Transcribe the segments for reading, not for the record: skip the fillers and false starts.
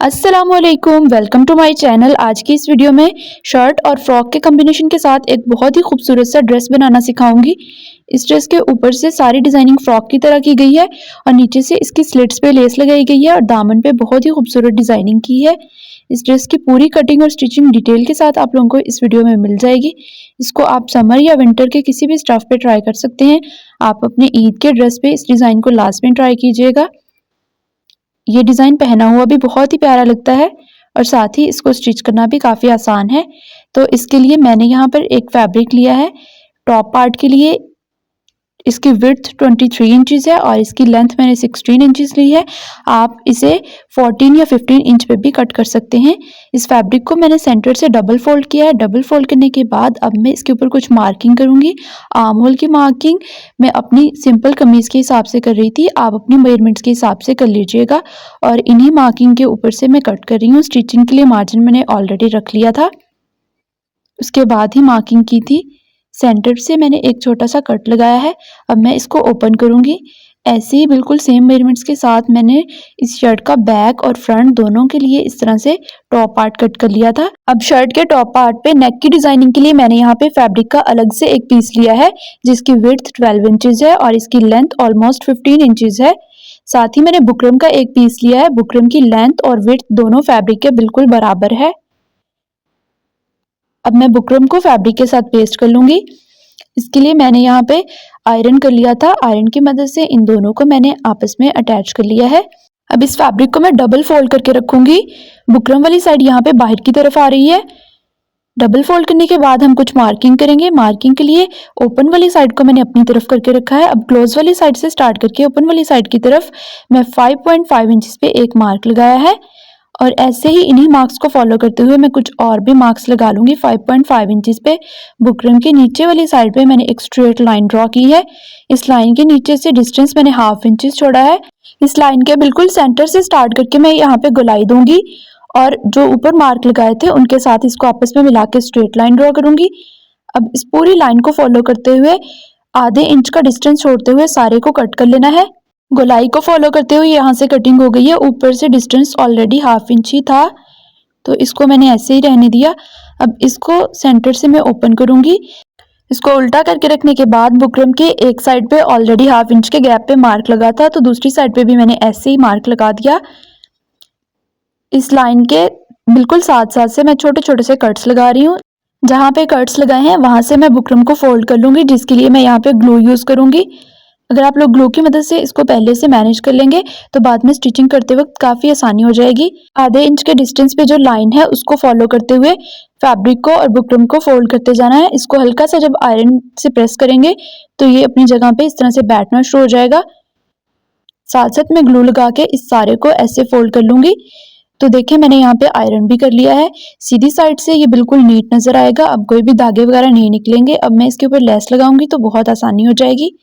अस्सलामुअलैकुम, welcome to my channel. आज की इस वीडियो में शर्ट और फ्रॉक के कॉम्बिनेशन के साथ एक बहुत ही खूबसूरत सा ड्रेस बनाना सिखाऊंगी। इस ड्रेस के ऊपर से सारी डिजाइनिंग फ्रॉक की तरह की गई है और नीचे से इसकी स्लिट्स पे लेस लगाई गई है और दामन पे बहुत ही खूबसूरत डिजाइनिंग की है। इस ड्रेस की पूरी कटिंग और स्टिचिंग डिटेल के साथ आप लोगों को इस वीडियो में मिल जाएगी। इसको आप समर या विंटर के किसी भी स्टफ पे ट्राई कर सकते हैं। आप अपने ईद के ड्रेस पे इस डिज़ाइन को लास्ट में ट्राई कीजिएगा। ये डिज़ाइन पहना हुआ भी बहुत ही प्यारा लगता है और साथ ही इसको स्टिच करना भी काफ़ी आसान है। तो इसके लिए मैंने यहाँ पर एक फैब्रिक लिया है। टॉप पार्ट के लिए इसकी विड्थ 23 इंचज़ है और इसकी लेंथ मैंने 16 इंचज़ ली है। आप इसे 14 या 15 इंच पे भी कट कर सकते हैं। इस फैब्रिक को मैंने सेंटर से डबल फोल्ड किया है। डबल फोल्ड करने के बाद अब मैं इसके ऊपर कुछ मार्किंग करूँगी। आर्म होल की मार्किंग मैं अपनी सिंपल कमीज़ के हिसाब से कर रही थी, आप अपनी मेजरमेंट्स के हिसाब से कर लीजिएगा और इन्हीं मार्किंग के ऊपर से मैं कट कर रही हूँ। स्टिचिंग के लिए मार्जिन मैंने ऑलरेडी रख लिया था, उसके बाद ही मार्किंग की थी। सेंटर से मैंने एक छोटा सा कट लगाया है। अब मैं इसको ओपन करूँगी। ऐसे ही बिल्कुल सेम मेजरमेंट्स के साथ मैंने इस शर्ट का बैक और फ्रंट दोनों के लिए इस तरह से टॉप पार्ट कट कर लिया था। अब शर्ट के टॉप पार्ट पे नेक की डिजाइनिंग के लिए मैंने यहाँ पे फैब्रिक का अलग से एक पीस लिया है जिसकी विड्थ 12 इंचज़ है और इसकी लेंथ ऑलमोस्ट 15 इंचज़ है। साथ ही मैंने बुकरम का एक पीस लिया है। बुकरम की लेंथ और विड्थ दोनों फैब्रिक के बिल्कुल बराबर है। अब मैं बुकरम को फैब्रिक के साथ पेस्ट कर लूँगी। इसके लिए मैंने यहाँ पे आयरन कर लिया था। आयरन की मदद से इन दोनों को मैंने आपस में अटैच कर लिया है। अब इस फैब्रिक को मैं डबल फोल्ड करके रखूँगी। बुकरम वाली साइड यहाँ पे बाहर की तरफ आ रही है। डबल फोल्ड करने के बाद हम कुछ मार्किंग करेंगे। मार्किंग के लिए ओपन वाली साइड को मैंने अपनी तरफ करके रखा है। अब क्लोज वाली साइड से स्टार्ट करके ओपन वाली साइड की तरफ मैं 5.5 इंच पे एक मार्क लगाया है और ऐसे ही इन्हीं मार्क्स को फॉलो करते हुए मैं कुछ और भी मार्क्स लगा लूँगी 5.5 इंचज़ पे। बुकरम के नीचे वाली साइड पे मैंने एक स्ट्रेट लाइन ड्रॉ की है। इस लाइन के नीचे से डिस्टेंस मैंने हाफ इंचज़ छोड़ा है। इस लाइन के बिल्कुल सेंटर से स्टार्ट करके मैं यहाँ पे गोलाई दूंगी और जो ऊपर मार्क लगाए थे उनके साथ इसको आपस में मिला के स्ट्रेट लाइन ड्रॉ करूंगी। अब इस पूरी लाइन को फॉलो करते हुए आधे इंच का डिस्टेंस छोड़ते हुए सारे को कट कर लेना है। गोलाई को फॉलो करते हुए यहाँ से कटिंग हो गई है। ऊपर से डिस्टेंस ऑलरेडी हाफ इंच ही था तो इसको मैंने ऐसे ही रहने दिया। अब इसको सेंटर से मैं ओपन करूंगी। इसको उल्टा करके रखने के बाद बुकरम के एक साइड पे ऑलरेडी हाफ इंच के गैप पे मार्क लगा था तो दूसरी साइड पे भी मैंने ऐसे ही मार्क लगा दिया। इस लाइन के बिल्कुल साथ साथ से मैं छोटे छोटे से कट्स लगा रही हूँ। जहाँ पे कट्स लगाए हैं वहां से मैं बुकरम को फोल्ड कर लूंगी, जिसके लिए मैं यहाँ पे ग्लू यूज करूंगी। अगर आप लोग ग्लू की मदद से इसको पहले से मैनेज कर लेंगे तो बाद में स्टिचिंग करते वक्त काफ़ी आसानी हो जाएगी। आधे इंच के डिस्टेंस पे जो लाइन है उसको फॉलो करते हुए फैब्रिक को और बुकरम को फोल्ड करते जाना है। इसको हल्का सा जब आयरन से प्रेस करेंगे तो ये अपनी जगह पे इस तरह से बैठना शुरू हो जाएगा। साथ साथ मैं ग्लू लगा के इस सारे को ऐसे फोल्ड कर लूँगी। तो देखें मैंने यहाँ पे आयरन भी कर लिया है। सीधी साइड से ये बिल्कुल नीट नज़र आएगा। अब कोई भी धागे वगैरह नहीं निकलेंगे। अब मैं इसके ऊपर लेस लगाऊंगी तो बहुत आसानी हो जाएगी।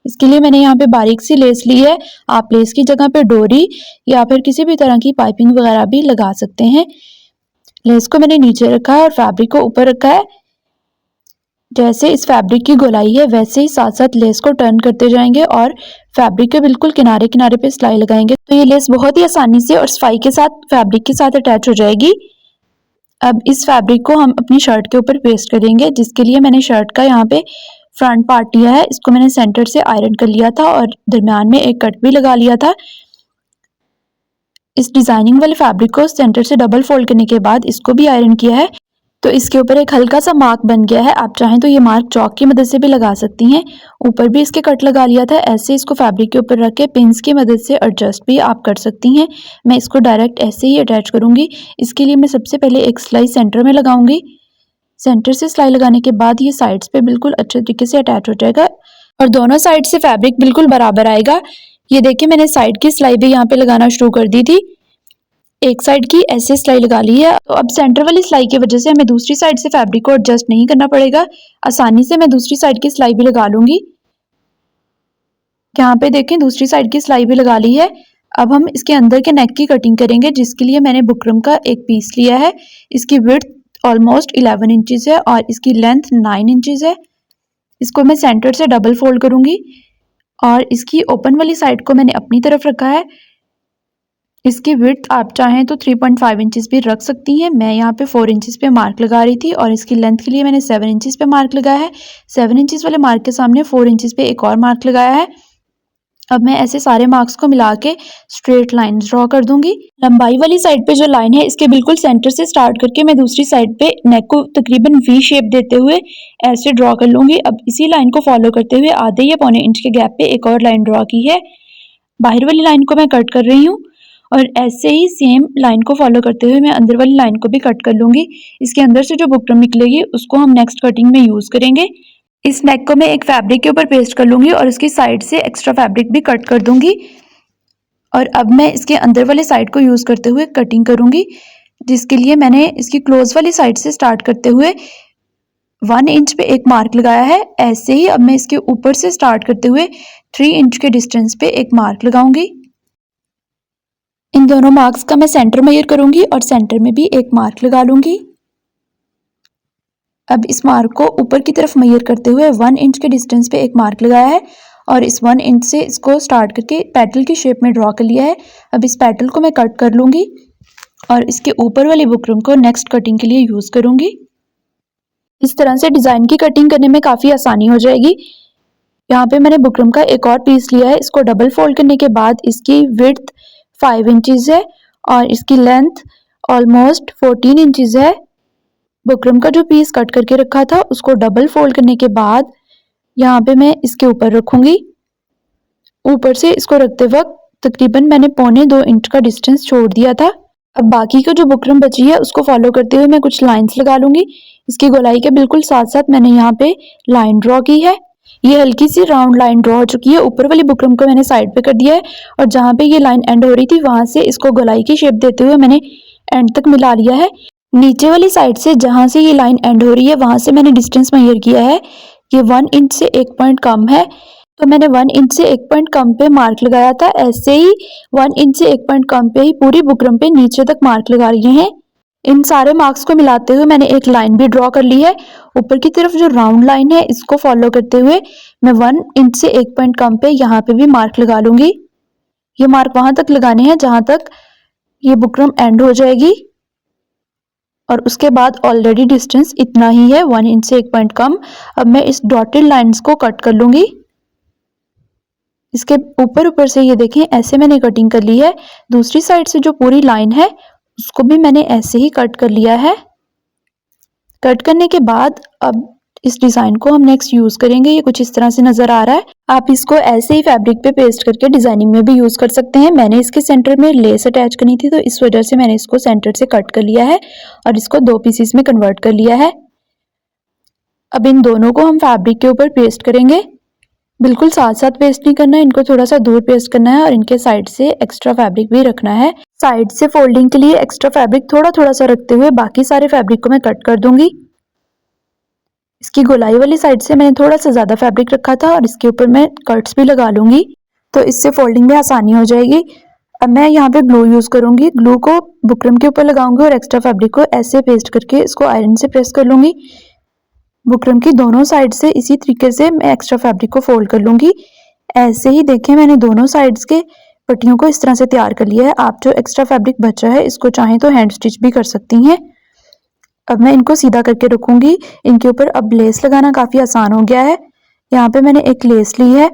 इसके लिए मैंने यहाँ पे बारीक सी लेस ली है। आप लेस की जगह पे डोरी या फिर किसी भी तरह की पाइपिंग वगैरह भी लगा सकते हैं। लेस को मैंने नीचे रखा है और फैब्रिक को ऊपर रखा है। जैसे इस फैब्रिक की गोलाई है वैसे ही साथ साथ लेस को टर्न करते जाएंगे और फैब्रिक के बिल्कुल किनारे किनारे पे सिलाई लगाएंगे तो ये लेस बहुत ही आसानी से और सफाई के साथ फैब्रिक के साथ अटैच हो जाएगी। अब इस फैब्रिक को हम अपनी शर्ट के ऊपर पेस्ट करेंगे, जिसके लिए मैंने शर्ट का यहाँ पे फ्रंट पार्ट लिया है। इसको मैंने सेंटर से आयरन कर लिया था और दरम्यान में एक कट भी लगा लिया था। इस डिजाइनिंग वाले फैब्रिक को सेंटर से डबल फोल्ड करने के बाद इसको भी आयरन किया है तो इसके ऊपर एक हल्का सा मार्क बन गया है। आप चाहें तो ये मार्क चौक की मदद से भी लगा सकती हैं। ऊपर भी इसके कट लगा लिया था। ऐसे इसको फैब्रिक के ऊपर रख के पिन्स की मदद से एडजस्ट भी आप कर सकती हैं। मैं इसको डायरेक्ट ऐसे ही अटैच करूंगी। इसके लिए मैं सबसे पहले एक सिलाई सेंटर में लगाऊंगी। सेंटर से सिलाई लगाने के बाद ये साइड्स पे बिल्कुल अच्छे तरीके से अटैच हो जाएगा और दोनों साइड से फैब्रिक बिल्कुल बराबर आएगा। ये देखिए मैंने साइड की सिलाई भी यहाँ पे लगाना शुरू कर दी थी। एक साइड की ऐसे सिलाई लगा ली है। तो अब सेंटर वाली सिलाई की वजह से हमें दूसरी साइड से फैब्रिक को एडजस्ट नहीं करना पड़ेगा। आसानी से मैं दूसरी साइड की सिलाई भी लगा लूंगी। यहाँ पे देखें दूसरी साइड की सिलाई भी लगा ली है। अब हम इसके अंदर के नेक की कटिंग करेंगे, जिसके लिए मैंने बुकरम का एक पीस लिया है। इसकी विड्थ ऑलमोस्ट 11 इंचज़ है और इसकी लेंथ 9 इंचज़ है। इसको मैं सेंटर से डबल फोल्ड करूंगी और इसकी ओपन वाली साइड को मैंने अपनी तरफ रखा है। इसकी विड्थ आप चाहें तो 3.5 इंचेस भी रख सकती हैं। मैं यहाँ पे 4 इंचेस पे मार्क लगा रही थी और इसकी लेंथ के लिए मैंने 7 इंचेस पे मार्क लगाया है। 7 इंचेस वाले मार्क के सामने 4 इंचेस पे एक और मार्क लगाया है। अब मैं ऐसे सारे मार्क्स को मिला के स्ट्रेट लाइन्स ड्रॉ कर दूंगी। लंबाई वाली साइड पे जो लाइन है इसके बिल्कुल सेंटर से स्टार्ट करके मैं दूसरी साइड पे नेक को तकरीबन वी शेप देते हुए ऐसे ड्रॉ कर लूंगी। अब इसी लाइन को फॉलो करते हुए आधे या पौने इंच के गैप पे एक और लाइन ड्रॉ की है। बाहर वाली लाइन को मैं कट कर रही हूँ और ऐसे ही सेम लाइन को फॉलो करते हुए मैं अंदर वाली लाइन को भी कट कर लूंगी। इसके अंदर से जो बुकरम निकलेगी उसको हम नेक्स्ट कटिंग में यूज करेंगे। इस नेक को मैं एक फैब्रिक के ऊपर पेस्ट कर लूंगी और इसकी साइड से एक्स्ट्रा फैब्रिक भी कट कर दूंगी। और अब मैं इसके अंदर वाले साइड को यूज करते हुए कटिंग करूंगी, जिसके लिए मैंने इसकी क्लोज वाली साइड से स्टार्ट करते हुए 1 इंच पे एक मार्क लगाया है। ऐसे ही अब मैं इसके ऊपर से स्टार्ट करते हुए 3 इंच के डिस्टेंस पे एक मार्क लगाऊंगी। इन दोनों मार्क्स का मैं सेंटर मेजर करूंगी और सेंटर में भी एक मार्क लगा लूंगी। अब इस मार्क को ऊपर की तरफ मेजर करते हुए 1 इंच के डिस्टेंस पे एक मार्क लगाया है और इस 1 इंच से इसको स्टार्ट करके पेटल की शेप में ड्रॉ कर लिया है। अब इस पेटल को मैं कट कर लूंगी और इसके ऊपर वाली बुकरम को नेक्स्ट कटिंग के लिए यूज करूंगी। इस तरह से डिजाइन की कटिंग करने में काफी आसानी हो जाएगी। यहाँ पे मैंने बुकरम का एक और पीस लिया है। इसको डबल फोल्ड करने के बाद इसकी विड्थ 5 इंचेस है और इसकी लेंथ ऑलमोस्ट 14 इंचेस है। बुकरम का जो पीस कट करके रखा था उसको डबल फोल्ड करने के बाद यहाँ पे मैं इसके ऊपर रखूंगी। ऊपर से इसको रखते वक्त तकरीबन मैंने 1.25 इंच का डिस्टेंस छोड़ दिया था। अब बाकी का जो बुकरम बची है उसको फॉलो करते हुए मैं कुछ लाइंस लगा लूंगी। इसकी गोलाई के बिल्कुल साथ साथ मैंने यहाँ पे लाइन ड्रॉ की है। ये हल्की सी राउंड लाइन ड्रॉ हो चुकी है। ऊपर वाली बुकरम को मैंने साइड पे कर दिया है और जहाँ पे ये लाइन एंड हो रही थी वहां से इसको गोलाई की शेप देते हुए मैंने एंड तक मिला लिया है। नीचे वाली साइड से जहां से ये लाइन एंड हो रही है वहां से मैंने डिस्टेंस मेजर किया है। ये 1 इंच से 1 पॉइंट कम है, तो मैंने 1 इंच से 1 पॉइंट कम पे मार्क लगाया था। ऐसे ही 1 इंच से 1 पॉइंट कम पे ही पूरी बुकरम पे नीचे तक मार्क लगा लिए हैं। इन सारे मार्क्स को मिलाते हुए मैंने एक लाइन भी ड्रॉ कर ली है। ऊपर की तरफ जो राउंड लाइन है इसको फॉलो करते हुए मैं 1 इंच से 1 पॉइंट कम पे यहाँ पे भी मार्क लगा लूंगी। ये मार्क वहां तक लगाने हैं जहां तक ये बुकरम एंड हो जाएगी और उसके बाद ऑलरेडी डिस्टेंस इतना ही है, 1 इंच से 1 पॉइंट कम। अब मैं इस डॉटेड लाइंस को कट कर लूंगी। इसके ऊपर से ये देखें ऐसे मैंने कटिंग कर ली है। दूसरी साइड से जो पूरी लाइन है उसको भी मैंने ऐसे ही कट कर लिया है। कट करने के बाद अब इस डिजाइन को हम नेक्स्ट यूज करेंगे। ये कुछ इस तरह से नजर आ रहा है। आप इसको ऐसे ही फैब्रिक पे पेस्ट करके डिजाइनिंग में भी यूज कर सकते हैं। मैंने इसके सेंटर में लेस अटैच करनी थी तो इस वजह से मैंने इसको सेंटर से कट कर लिया है और इसको 2 पीसेस में कन्वर्ट कर लिया है। अब इन दोनों को हम फैब्रिक के ऊपर पेस्ट करेंगे। बिल्कुल साथ साथ पेस्ट नहीं करना है, इनको थोड़ा सा दूर पेस्ट करना है और इनके साइड से एक्स्ट्रा फैब्रिक भी रखना है। साइड से फोल्डिंग के लिए एक्स्ट्रा फैब्रिक थोड़ा थोड़ा सा रखते हुए बाकी सारे फैब्रिक को मैं कट कर दूंगी। इसकी गोलाई वाली साइड से मैंने थोड़ा सा ज्यादा फैब्रिक रखा था और इसके ऊपर मैं कट्स भी लगा लूंगी तो इससे फोल्डिंग में आसानी हो जाएगी। अब मैं यहाँ पे ग्लू यूज करूंगी। ग्लू को बुकरम के ऊपर लगाऊंगी और एक्स्ट्रा फैब्रिक को ऐसे पेस्ट करके इसको आयरन से प्रेस कर लूंगी। बुकरम की दोनों साइड से इसी तरीके से मैं एक्स्ट्रा फैब्रिक को फोल्ड कर लूंगी। ऐसे ही देखें मैंने दोनों साइड्स के पट्टियों को इस तरह से तैयार कर लिया है। आप जो एक्स्ट्रा फैब्रिक बचा है इसको चाहें तो हैंड स्टिच भी कर सकती हैं। अब मैं इनको सीधा करके रखूंगी। इनके ऊपर अब लेस लगाना काफी आसान हो गया है। यहाँ पे मैंने एक लेस ली है,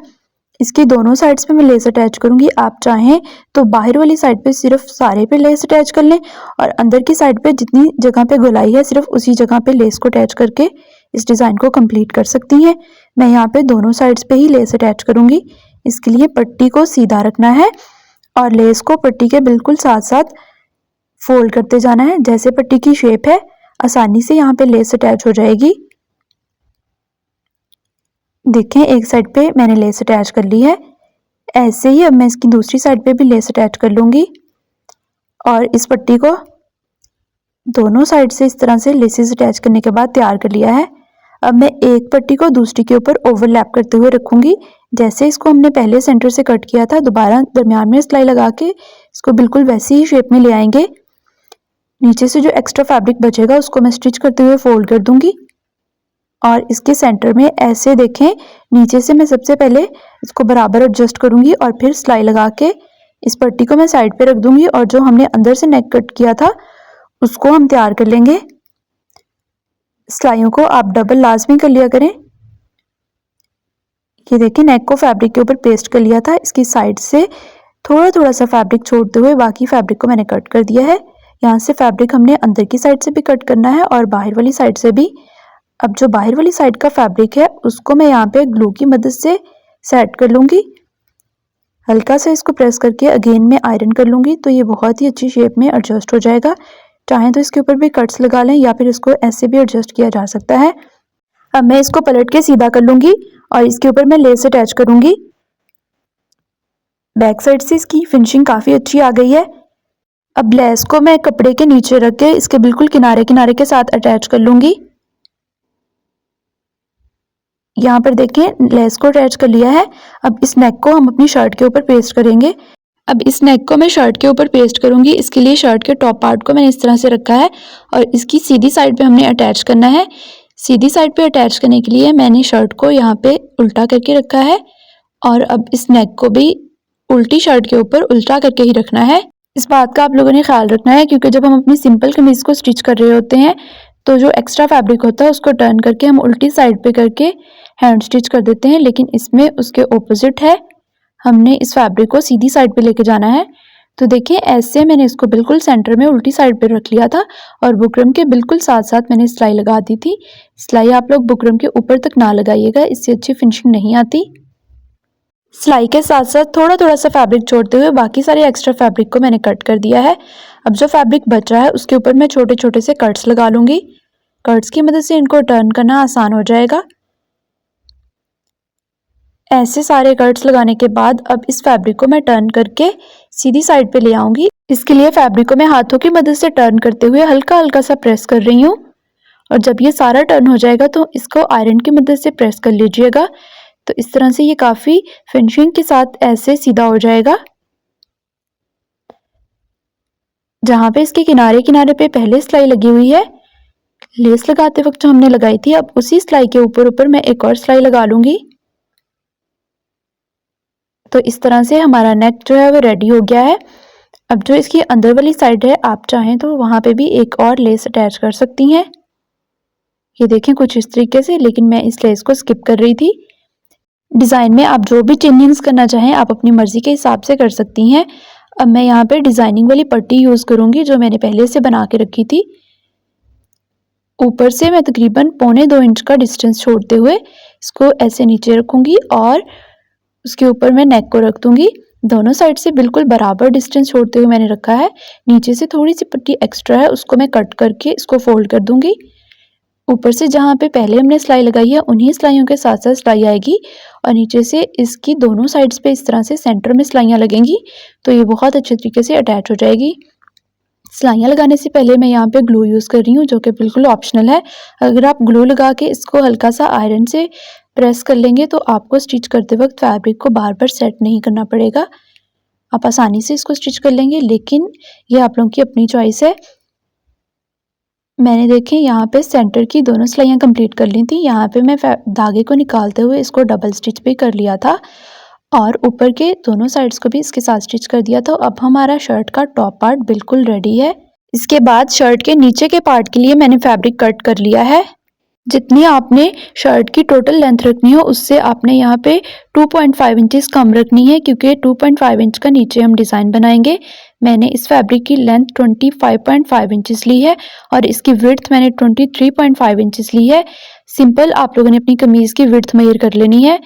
इसकी दोनों साइड्स पे मैं लेस अटैच करूंगी। आप चाहें तो बाहर वाली साइड पे सिर्फ सारे पे लेस अटैच कर लें और अंदर की साइड पे जितनी जगह पे गोलाई है सिर्फ उसी जगह पे लेस को अटैच करके इस डिजाइन को कंप्लीट कर सकती हैं। मैं यहाँ पे दोनों साइड्स पे ही लेस अटैच करूंगी। इसके लिए पट्टी को सीधा रखना है और लेस को पट्टी के बिल्कुल साथ साथ फोल्ड करते जाना है। जैसे पट्टी की शेप है आसानी से यहाँ पे लेस अटैच हो जाएगी। देखें एक साइड पे मैंने लेस अटैच कर ली है। ऐसे ही अब मैं इसकी दूसरी साइड पे भी लेस अटैच कर लूंगी और इस पट्टी को दोनों साइड से इस तरह से लेसेस अटैच करने के बाद तैयार कर लिया है। अब मैं एक पट्टी को दूसरी के ऊपर ओवरलैप करते हुए रखूंगी। जैसे इसको हमने पहले सेंटर से कट किया था दोबारा दरमियान में सिलाई लगा के इसको बिल्कुल वैसी ही शेप में ले आएंगे। नीचे से जो एक्स्ट्रा फैब्रिक बचेगा उसको मैं स्टिच करते हुए फोल्ड कर दूंगी और इसके सेंटर में ऐसे देखें नीचे से मैं सबसे पहले इसको बराबर एडजस्ट करूंगी और फिर सिलाई लगा के इस पट्टी को मैं साइड पे रख दूंगी और जो हमने अंदर से नेक कट किया था उसको हम तैयार कर लेंगे। सिलाइयों को आप डबल लाजमी कर लिया करें। ये देखिए नेक को फैब्रिक के ऊपर पेस्ट कर लिया था। इसकी साइड से थोड़ा थोड़ा सा फैब्रिक छोड़ते हुए बाकी फैब्रिक को मैंने कट कर दिया है। यहाँ से फैब्रिक हमने अंदर की साइड से भी कट करना है और बाहर वाली साइड से भी। अब जो बाहर वाली साइड का फैब्रिक है उसको मैं यहाँ पे ग्लू की मदद से सेट कर लूँगी। हल्का सा इसको प्रेस करके अगेन मैं आयरन कर लूँगी तो ये बहुत ही अच्छी शेप में एडजस्ट हो जाएगा। चाहें तो इसके ऊपर भी कट्स लगा लें या फिर इसको ऐसे भी एडजस्ट किया जा सकता है। अब मैं इसको पलट के सीधा कर लूँगी और इसके ऊपर मैं लेस अटैच करूँगी। बैक साइड से इसकी फिनिशिंग काफ़ी अच्छी आ गई है। अब लेस को मैं कपड़े के नीचे रख के इसके बिल्कुल किनारे किनारे के साथ अटैच कर लूँगी। यहाँ पर देखें लेस को अटैच कर लिया है। अब इस नेक को हम अपनी शर्ट के ऊपर पेस्ट करेंगे। अब इस नेक को मैं शर्ट के ऊपर पेस्ट करूँगी। इसके लिए शर्ट के टॉप पार्ट को मैंने इस तरह से रखा है और इसकी सीधी साइड पे हमने अटैच करना है। सीधी साइड पे अटैच करने के लिए मैंने शर्ट को यहाँ पे उल्टा करके रखा है और अब इस नेक को भी उल्टी शर्ट के ऊपर उल्टा करके ही रखना है। इस बात का आप लोगों ने ख्याल रखना है क्योंकि जब हम अपनी सिंपल कमीज को स्टिच कर रहे होते हैं तो जो एक्स्ट्रा फैब्रिक होता है उसको टर्न करके हम उल्टी साइड पे करके हैंड स्टिच कर देते हैं, लेकिन इसमें उसके ऑपोजिट है। हमने इस फैब्रिक को सीधी साइड पे लेके जाना है। तो देखिए ऐसे मैंने इसको बिल्कुल सेंटर में उल्टी साइड पे रख लिया था और बुकरम के बिल्कुल साथ साथ मैंने सिलाई लगा दी थी। सिलाई आप लोग बुकरम के ऊपर तक ना लगाइएगा, इससे अच्छी फिनिशिंग नहीं आती। सिलाई के साथ साथ थोड़ा थोड़ा सा फैब्रिक छोड़ते हुए बाकी सारे एक्स्ट्रा फैब्रिक को मैंने कट कर दिया है। अब जो फैब्रिक बच रहा है उसके ऊपर मैं छोटे छोटे से कट्स लगा लूँगी। कट्स की मदद से इनको टर्न करना आसान हो जाएगा। ऐसे सारे कट्स लगाने के बाद अब इस फैब्रिक को मैं टर्न करके सीधी साइड पे ले आऊँगी। इसके लिए फैब्रिक को मैं हाथों की मदद से टर्न करते हुए हल्का हल्का सा प्रेस कर रही हूँ और जब ये सारा टर्न हो जाएगा तो इसको आयरन की मदद से प्रेस कर लीजिएगा। तो इस तरह से ये काफ़ी फिनिशिंग के साथ ऐसे सीधा हो जाएगा। जहाँ पे इसके किनारे किनारे पे पहले सिलाई लगी हुई है, लेस लगाते वक्त जो हमने लगाई थी, अब उसी सिलाई के ऊपर ऊपर मैं एक और सिलाई लगा लूँगी। तो इस तरह से हमारा नेक जो है वो रेडी हो गया है। अब जो इसकी अंदर वाली साइड है आप चाहें तो वहाँ पे भी एक और लेस अटैच कर सकती हैं। ये देखें कुछ इस तरीके से, लेकिन मैं इस लेस को स्किप कर रही थी। डिज़ाइन में आप जो भी चेंजिंग्स करना चाहें आप अपनी मर्ज़ी के हिसाब से कर सकती हैं। अब मैं यहाँ पे डिज़ाइनिंग वाली पट्टी यूज़ करूँगी जो मैंने पहले से बना के रखी थी। ऊपर से मैं तकरीबन 1.25 इंच का डिस्टेंस छोड़ते हुए इसको ऐसे नीचे रखूँगी और उसके ऊपर मैं नेक को रख दूँगी। दोनों साइड से बिल्कुल बराबर डिस्टेंस छोड़ते हुए मैंने रखा है। नीचे से थोड़ी सी पट्टी एक्स्ट्रा है उसको मैं कट करके इसको फोल्ड कर दूँगी। ऊपर से जहाँ पे पहले हमने सिलाई लगाई है उन्हीं सिलाइयों के साथ साथ सिलाई आएगी और नीचे से इसकी दोनों साइड्स पे इस तरह से सेंटर में सिलाइयाँ लगेंगी तो ये बहुत अच्छे तरीके से अटैच हो जाएगी। सिलाइयाँ लगाने से पहले मैं यहाँ पे ग्लू यूज़ कर रही हूँ जो कि बिल्कुल ऑप्शनल है। अगर आप ग्लू लगा के इसको हल्का सा आयरन से प्रेस कर लेंगे तो आपको स्टिच करते वक्त फैब्रिक को बार बार सेट नहीं करना पड़ेगा, आप आसानी से इसको स्टिच कर लेंगे। लेकिन ये आप लोगों की अपनी चॉइस है। मैंने देखें यहाँ पे सेंटर की दोनों सिलाइयाँ कंप्लीट कर ली थी। यहाँ पे मैं धागे को निकालते हुए इसको डबल स्टिच भी कर लिया था और ऊपर के दोनों साइड्स को भी इसके साथ स्टिच कर दिया था। अब हमारा शर्ट का टॉप पार्ट बिल्कुल रेडी है। इसके बाद शर्ट के नीचे के पार्ट के लिए मैंने फैब्रिक कट कर लिया है। जितनी आपने शर्ट की टोटल लेंथ रखनी हो उससे आपने यहाँ पे 2.5 इंचेस कम रखनी है क्योंकि 2.5 इंच का नीचे हम डिज़ाइन बनाएंगे। मैंने इस फैब्रिक की लेंथ 25.5 इंचेस ली है और इसकी विड्थ मैंने 23.5 इंचेस ली है। सिंपल आप लोगों ने अपनी कमीज़ की विड्थ मेजर कर लेनी है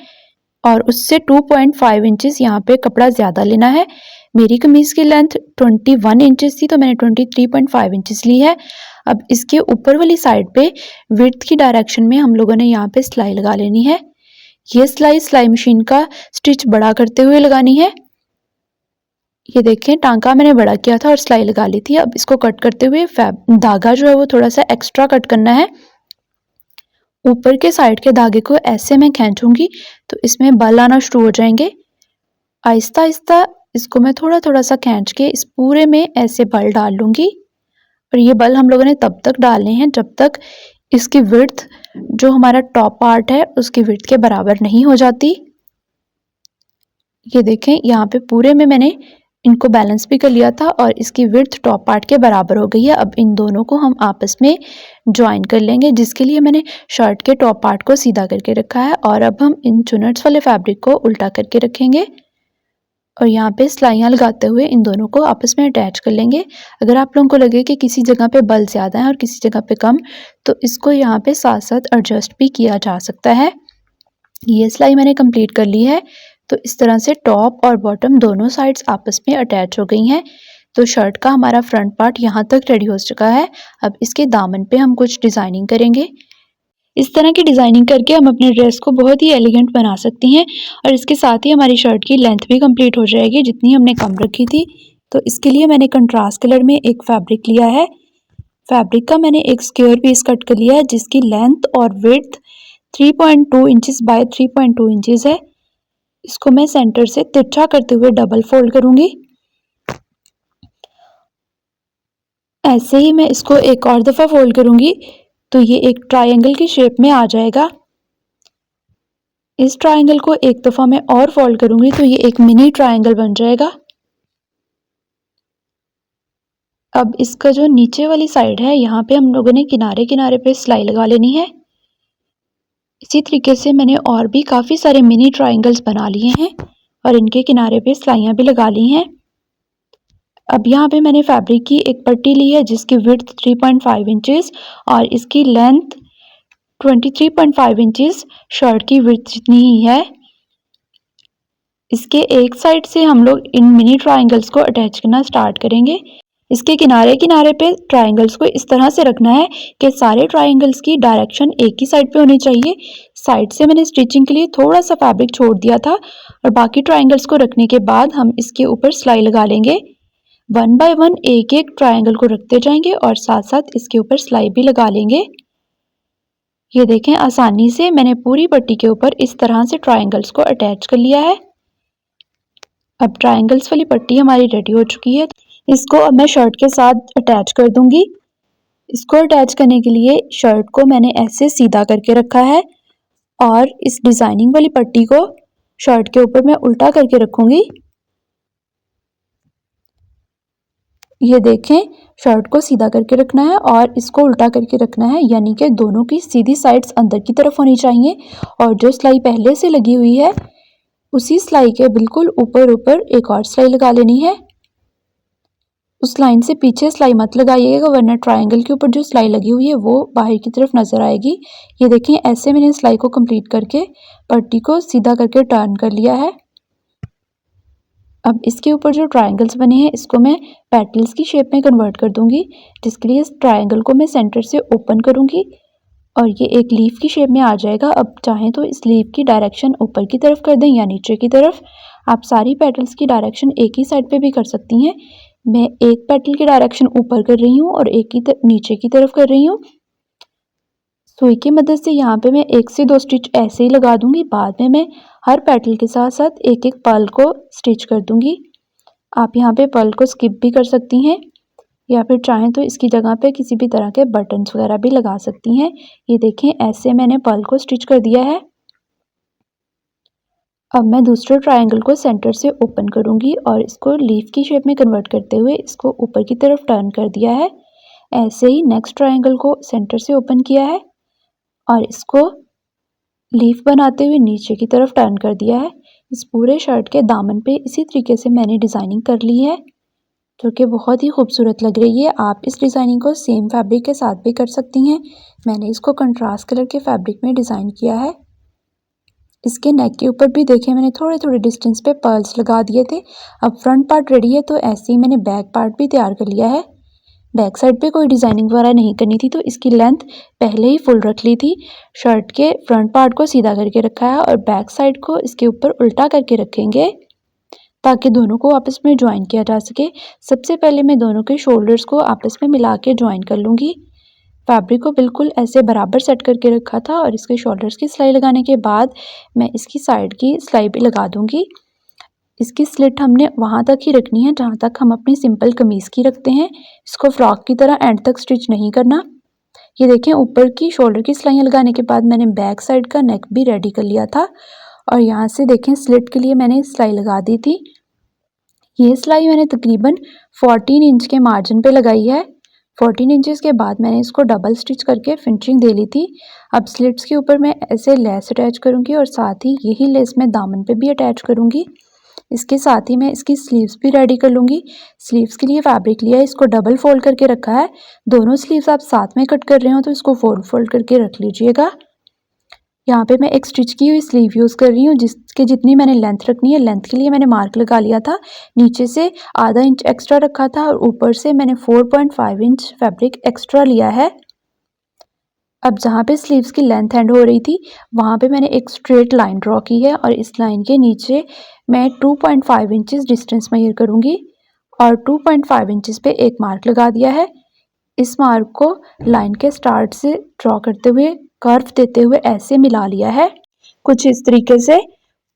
और उससे 2.5 इंचेस यहाँ पे कपड़ा ज़्यादा लेना है। मेरी कमीज़ की लेंथ 21 इंचेस थी तो मैंने 23.5 इंचेस ली है। अब इसके ऊपर वाली साइड पे विड्थ की डायरेक्शन में हम लोगों ने यहाँ पे सिलाई लगा लेनी है। ये सिलाई मशीन का स्टिच बड़ा करते हुए लगानी है। ये देखें टांका मैंने बड़ा किया था और सिलाई लगा ली थी। अब इसको कट करते हुए धागा जो है वो थोड़ा सा एक्स्ट्रा कट करना है। ऊपर के साइड के धागे को ऐसे मैं खींचूंगी तो इसमें बल आना शुरू हो जाएंगे। आहिस्ता आहिस्ता इसको मैं थोड़ा थोड़ा सा खींच के इस पूरे में ऐसे बल डाल लूँगी और ये बल हम लोगों ने तब तक डालने हैं जब तक इसकी विड्थ जो हमारा टॉप पार्ट है उसकी विड्थ के बराबर नहीं हो जाती। ये देखें यहाँ पे पूरे में मैंने इनको बैलेंस भी कर लिया था और इसकी विड्थ टॉप पार्ट के बराबर हो गई है। अब इन दोनों को हम आपस में ज्वाइन कर लेंगे, जिसके लिए मैंने शर्ट के टॉप पार्ट को सीधा करके रखा है और अब हम इन चुनट्स वाले फैब्रिक को उल्टा करके रखेंगे और यहाँ पे सिलाइयाँ लगाते हुए इन दोनों को आपस में अटैच कर लेंगे। अगर आप लोगों को लगे कि किसी जगह पे बल ज़्यादा है और किसी जगह पे कम, तो इसको यहाँ पे साथ साथ एडजस्ट भी किया जा सकता है। ये सिलाई मैंने कंप्लीट कर ली है। तो इस तरह से टॉप और बॉटम दोनों साइड्स आपस में अटैच हो गई हैं। तो शर्ट का हमारा फ्रंट पार्ट यहाँ तक रेडी हो चुका है। अब इसके दामन पे हम कुछ डिज़ाइनिंग करेंगे। इस तरह की डिज़ाइनिंग करके हम अपने ड्रेस को बहुत ही एलिगेंट बना सकती हैं और इसके साथ ही हमारी शर्ट की लेंथ भी कंप्लीट हो जाएगी जितनी हमने कम रखी थी। तो इसके लिए मैंने कंट्रास्ट कलर में एक फैब्रिक लिया है। फैब्रिक का मैंने एक स्क्वायर पीस कट कर लिया है जिसकी लेंथ और विड्थ 3.2 इंचेस बाय 3.2 इंचेस है। इसको मैं सेंटर से तिरछा करते हुए डबल फोल्ड करूंगी। ऐसे ही मैं इसको एक और दफ़ा फोल्ड करूंगी तो ये एक ट्रायंगल की शेप में आ जाएगा। इस ट्रायंगल को एक दफ़ा मैं और फोल्ड करूंगी तो ये एक मिनी ट्रायंगल बन जाएगा। अब इसका जो नीचे वाली साइड है यहाँ पे हम लोगों ने किनारे किनारे पे सिलाई लगा लेनी है। इसी तरीके से मैंने और भी काफ़ी सारे मिनी ट्रायंगल्स बना लिए हैं और इनके किनारे पे सिलाइयाँ भी लगा ली हैं। अब यहाँ पे मैंने फैब्रिक की एक पट्टी ली है जिसकी विड्थ 3.5 इंचेस और इसकी लेंथ 23.5 इंचेस शर्ट की विड्थ जितनी ही है। इसके एक साइड से हम लोग इन मिनी ट्रायंगल्स को अटैच करना स्टार्ट करेंगे। इसके किनारे किनारे पे ट्रायंगल्स को इस तरह से रखना है कि सारे ट्रायंगल्स की डायरेक्शन एक ही साइड पे होनी चाहिए। साइड से मैंने स्टिचिंग के लिए थोड़ा सा फैब्रिक छोड़ दिया था और बाकी ट्रायंगल्स को रखने के बाद हम इसके ऊपर सिलाई लगा लेंगे। 1 बाय 1 एक एक ट्रायंगल को रखते जाएंगे और साथ साथ इसके ऊपर सिलाई भी लगा लेंगे। ये देखें, आसानी से मैंने पूरी पट्टी के ऊपर इस तरह से ट्रायंगल्स को अटैच कर लिया है। अब ट्रायंगल्स वाली पट्टी हमारी रेडी हो चुकी है। इसको अब मैं शर्ट के साथ अटैच कर दूंगी। इसको अटैच करने के लिए शर्ट को मैंने ऐसे सीधा करके रखा है और इस डिज़ाइनिंग वाली पट्टी को शर्ट के ऊपर मैं उल्टा करके रखूंगी। ये देखें, शर्ट को सीधा करके रखना है और इसको उल्टा करके रखना है, यानी कि दोनों की सीधी साइड्स अंदर की तरफ होनी चाहिए और जो सिलाई पहले से लगी हुई है उसी सिलाई के बिल्कुल ऊपर ऊपर एक और सिलाई लगा लेनी है। उस लाइन से पीछे सिलाई मत लगाइएगा वरना ट्रायंगल के ऊपर जो सिलाई लगी हुई है वो बाहर की तरफ नज़र आएगी। ये देखें, ऐसे मैंने सिलाई को कंप्लीट करके पट्टी को सीधा करके टर्न कर लिया है। अब इसके ऊपर जो ट्रायंगल्स बने हैं इसको मैं पेटल्स की शेप में कन्वर्ट कर दूंगी, जिसके लिए इस ट्रायंगल को मैं सेंटर से ओपन करूंगी और ये एक लीफ की शेप में आ जाएगा। अब चाहें तो इस लीफ की डायरेक्शन ऊपर की तरफ कर दें या नीचे की तरफ। आप सारी पेटल्स की डायरेक्शन एक ही साइड पे भी कर सकती हैं। मैं एक पेटल की डायरेक्शन ऊपर कर रही हूँ और एक की नीचे की तरफ कर रही हूँ। सुई की मदद से यहाँ पे मैं 1 से 2 स्टिच ऐसे ही लगा दूंगी। बाद में मैं हर पेटल के साथ साथ एक एक पर्ल को स्टिच कर दूंगी। आप यहाँ पे पर्ल को स्किप भी कर सकती हैं या फिर चाहें तो इसकी जगह पे किसी भी तरह के बटन्स वगैरह भी लगा सकती हैं। ये देखें, ऐसे मैंने पर्ल को स्टिच कर दिया है। अब मैं दूसरे ट्रायंगल को सेंटर से ओपन करूंगी और इसको लीफ की शेप में कन्वर्ट करते हुए इसको ऊपर की तरफ टर्न कर दिया है। ऐसे ही नेक्स्ट ट्रायंगल को सेंटर से ओपन किया है और इसको लीफ बनाते हुए नीचे की तरफ टर्न कर दिया है। इस पूरे शर्ट के दामन पे इसी तरीके से मैंने डिज़ाइनिंग कर ली है जो कि बहुत ही खूबसूरत लग रही है। आप इस डिज़ाइनिंग को सेम फैब्रिक के साथ भी कर सकती हैं। मैंने इसको कंट्रास्ट कलर के फैब्रिक में डिज़ाइन किया है। इसके नेक के ऊपर भी देखें, मैंने थोड़े थोड़े डिस्टेंस पे पर्ल्स लगा दिए थे। अब फ्रंट पार्ट रेडी है तो ऐसे ही मैंने बैक पार्ट भी तैयार कर लिया है। बैक साइड पे कोई डिज़ाइनिंग वगैरह नहीं करनी थी तो इसकी लेंथ पहले ही फुल रख ली थी। शर्ट के फ्रंट पार्ट को सीधा करके रखा है और बैक साइड को इसके ऊपर उल्टा करके रखेंगे ताकि दोनों को आपस में ज्वाइन किया जा सके। सबसे पहले मैं दोनों के शोल्डर्स को आपस में मिला के ज्वाइन कर लूँगी। फैब्रिक को बिल्कुल ऐसे बराबर सेट करके रखा था और इसके शोल्डर्स की सिलाई लगाने के बाद मैं इसकी साइड की सिलाई भी लगा दूँगी। इसकी स्लिट हमने वहाँ तक ही रखनी है जहाँ तक हम अपनी सिंपल कमीज़ की रखते हैं। इसको फ्रॉक की तरह एंड तक स्टिच नहीं करना। ये देखें, ऊपर की शोल्डर की सिलाइयाँ लगाने के बाद मैंने बैक साइड का नेक भी रेडी कर लिया था और यहाँ से देखें स्लिट के लिए मैंने सिलाई लगा दी थी। ये सिलाई मैंने तकरीबन 14 इंच के मार्जिन पे लगाई है। 14 इंचेस के बाद मैंने इसको डबल स्टिच करके फिनिशिंग दे ली थी। अब स्लिट्स के ऊपर मैं ऐसे लेस अटैच करूँगी और साथ ही यही लेस मैं दामन पे भी अटैच करूँगी। इसके साथ ही मैं इसकी स्लीव्स भी रेडी कर लूँगी। स्लीव्स के लिए फैब्रिक लिया है, इसको डबल फोल्ड करके रखा है। दोनों स्लीव्स आप साथ में कट कर रहे हो तो इसको फोल्ड फोल्ड करके रख लीजिएगा। यहाँ पे मैं एक स्टिच की हुई स्लीव यूज़ कर रही हूँ जिसके जितनी मैंने लेंथ रखनी है। लेंथ के लिए मैंने मार्क लगा लिया था, नीचे से आधा इंच एक्स्ट्रा रखा था और ऊपर से मैंने 4.5 इंच फैब्रिक एक्स्ट्रा लिया है। अब जहाँ पे स्लीव्स की लेंथ एंड हो रही थी वहाँ पे मैंने एक स्ट्रेट लाइन ड्रॉ की है और इस लाइन के नीचे मैं 2.5 इंचेस डिस्टेंस मेजर करूँगी और 2.5 इंचेस पे एक मार्क लगा दिया है। इस मार्क को लाइन के स्टार्ट से ड्रॉ करते हुए कर्व देते हुए ऐसे मिला लिया है कुछ इस तरीके से।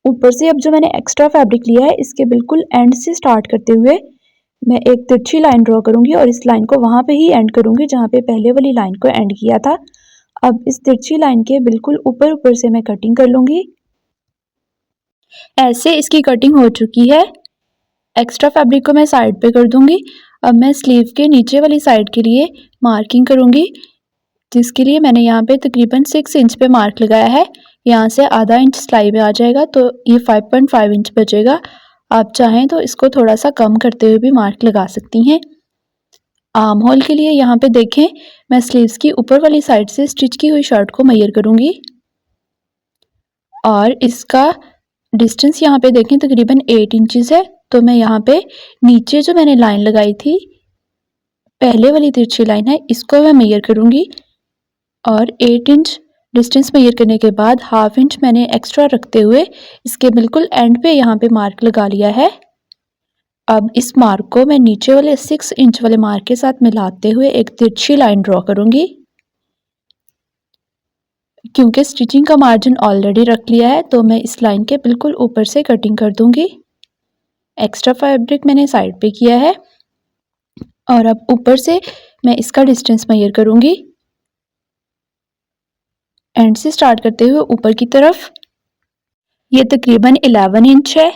ऊपर से अब जो मैंने एक्स्ट्रा फैब्रिक लिया है इसके बिल्कुल एंड से स्टार्ट करते हुए मैं एक तिरछी लाइन ड्रॉ करूँगी और इस लाइन को वहाँ पे ही एंड करूँगी जहाँ पे पहले वाली लाइन को एंड किया था। अब इस तिरछी लाइन के बिल्कुल ऊपर ऊपर से मैं कटिंग कर लूँगी। ऐसे इसकी कटिंग हो चुकी है। एक्स्ट्रा फैब्रिक को मैं साइड पे कर दूँगी। अब मैं स्लीव के नीचे वाली साइड के लिए मार्किंग करूँगी जिसके लिए मैंने यहाँ पे तकरीबन 6 इंच पे मार्क लगाया है। यहाँ से आधा इंच सिलाई में आ जाएगा तो ये 5.5 इंच बचेगा। आप चाहें तो इसको थोड़ा सा कम करते हुए भी मार्क लगा सकती हैं। आर्म होल के लिए यहाँ पे देखें मैं स्लीव्स की ऊपर वाली साइड से स्टिच की हुई शर्ट को मेजर करूँगी और इसका डिस्टेंस यहाँ पे देखें तकरीबन 8 इंचेस है। तो मैं यहाँ पे नीचे जो मैंने लाइन लगाई थी पहले वाली तिरछी लाइन है इसको मैं मेजर करूँगी और 8 इंच डिस्टेंस मेजर करने के बाद हाफ इंच मैंने एक्स्ट्रा रखते हुए इसके बिल्कुल एंड पे यहाँ पे मार्क लगा लिया है। अब इस मार्क को मैं नीचे वाले 6 इंच वाले मार्क के साथ मिलाते हुए एक तिरछी लाइन ड्रॉ करूँगी। क्योंकि स्टिचिंग का मार्जिन ऑलरेडी रख लिया है तो मैं इस लाइन के बिल्कुल ऊपर से कटिंग कर दूँगी। एक्स्ट्रा फैब्रिक मैंने साइड पे किया है और अब ऊपर से मैं इसका डिस्टेंस मेजर करूँगी एंड से स्टार्ट करते हुए ऊपर की तरफ। ये तकरीबन 11 इंच है।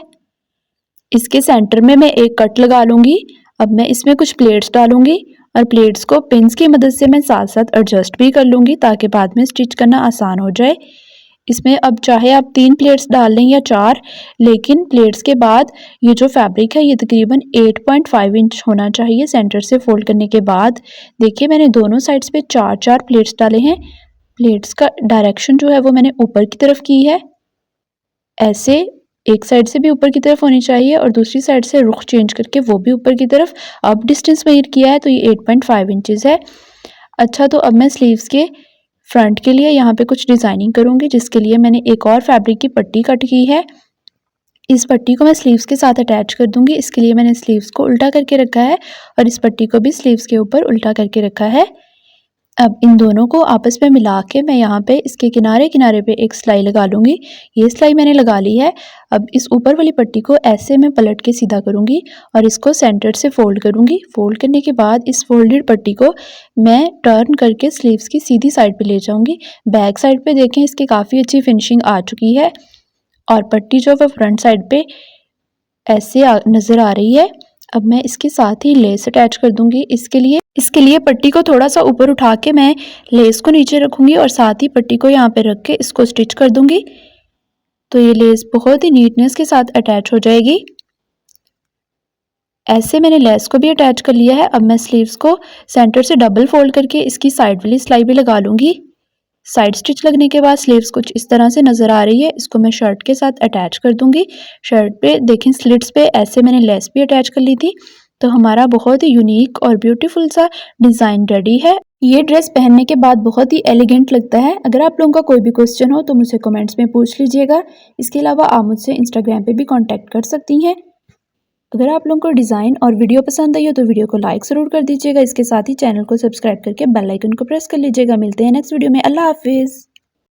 इसके सेंटर में मैं एक कट लगा लूँगी। अब मैं इसमें कुछ प्लेट्स डालूँगी और प्लेट्स को पिन्स की मदद से मैं साथ साथ एडजस्ट भी कर लूँगी ताकि बाद में स्टिच करना आसान हो जाए। इसमें अब चाहे आप 3 प्लेट्स डाल लें या 4, लेकिन प्लेट्स के बाद ये जो फैब्रिक है ये तकरीबन 8.5 इंच होना चाहिए सेंटर से फोल्ड करने के बाद। देखिए मैंने दोनों साइड्स पे 4-4 प्लेट्स डाले हैं। प्लेट्स का डायरेक्शन जो है वो मैंने ऊपर की तरफ की है। ऐसे एक साइड से भी ऊपर की तरफ होनी चाहिए और दूसरी साइड से रुख चेंज करके वो भी ऊपर की तरफ। अब डिस्टेंस मेजर किया है तो ये 8.5 इंचेस है। अच्छा तो अब मैं स्लीव्स के फ्रंट के लिए यहाँ पे कुछ डिज़ाइनिंग करूँगी जिसके लिए मैंने एक और फैब्रिक की पट्टी कट की है। इस पट्टी को मैं स्लीव्स के साथ अटैच कर दूँगी। इसके लिए मैंने स्लीव्स को उल्टा करके रखा है और इस पट्टी को भी स्लीव्स के ऊपर उल्टा करके रखा है। अब इन दोनों को आपस में मिला के मैं यहाँ पे इसके किनारे किनारे पे एक सिलाई लगा लूँगी। ये सिलाई मैंने लगा ली है। अब इस ऊपर वाली पट्टी को ऐसे मैं पलट के सीधा करूँगी और इसको सेंटर से फोल्ड करूँगी। फोल्ड करने के बाद इस फोल्डेड पट्टी को मैं टर्न करके स्लीव्स की सीधी साइड पे ले जाऊँगी। बैक साइड पे देखें इसकी काफ़ी अच्छी फिनिशिंग आ चुकी है और पट्टी जो है फ्रंट साइड पे ऐसे नज़र आ रही है। अब मैं इसके साथ ही लेस अटैच कर दूँगी। इसके लिए पट्टी को थोड़ा सा ऊपर उठा के मैं लेस को नीचे रखूँगी और साथ ही पट्टी को यहाँ पे रख के इसको स्टिच कर दूँगी तो ये लेस बहुत ही नीटनेस के साथ अटैच हो जाएगी। ऐसे मैंने लेस को भी अटैच कर लिया है। अब मैं स्लीव्स को सेंटर से डबल फोल्ड करके इसकी साइड वाली सिलाई भी लगा लूँगी। साइड स्टिच लगने के बाद स्लीव्स कुछ इस तरह से नज़र आ रही है। इसको मैं शर्ट के साथ अटैच कर दूँगी। शर्ट पे देखें स्लिट्स पे ऐसे मैंने लेस भी अटैच कर ली थी तो हमारा बहुत ही यूनिक और ब्यूटीफुल सा डिज़ाइन रेडी है। ये ड्रेस पहनने के बाद बहुत ही एलिगेंट लगता है। अगर आप लोगों का कोई भी क्वेश्चन हो तो मुझसे कमेंट्स में पूछ लीजिएगा। इसके अलावा आप मुझसे इंस्टाग्राम पे भी कांटेक्ट कर सकती हैं। अगर आप लोगों को डिज़ाइन और वीडियो पसंद आई हो तो वीडियो को लाइक ज़रूर कर दीजिएगा। इसके साथ ही चैनल को सब्सक्राइब करके बेल आइकन को प्रेस कर लीजिएगा। मिलते हैं नेक्स्ट वीडियो में। अल्लाह हाफिज़।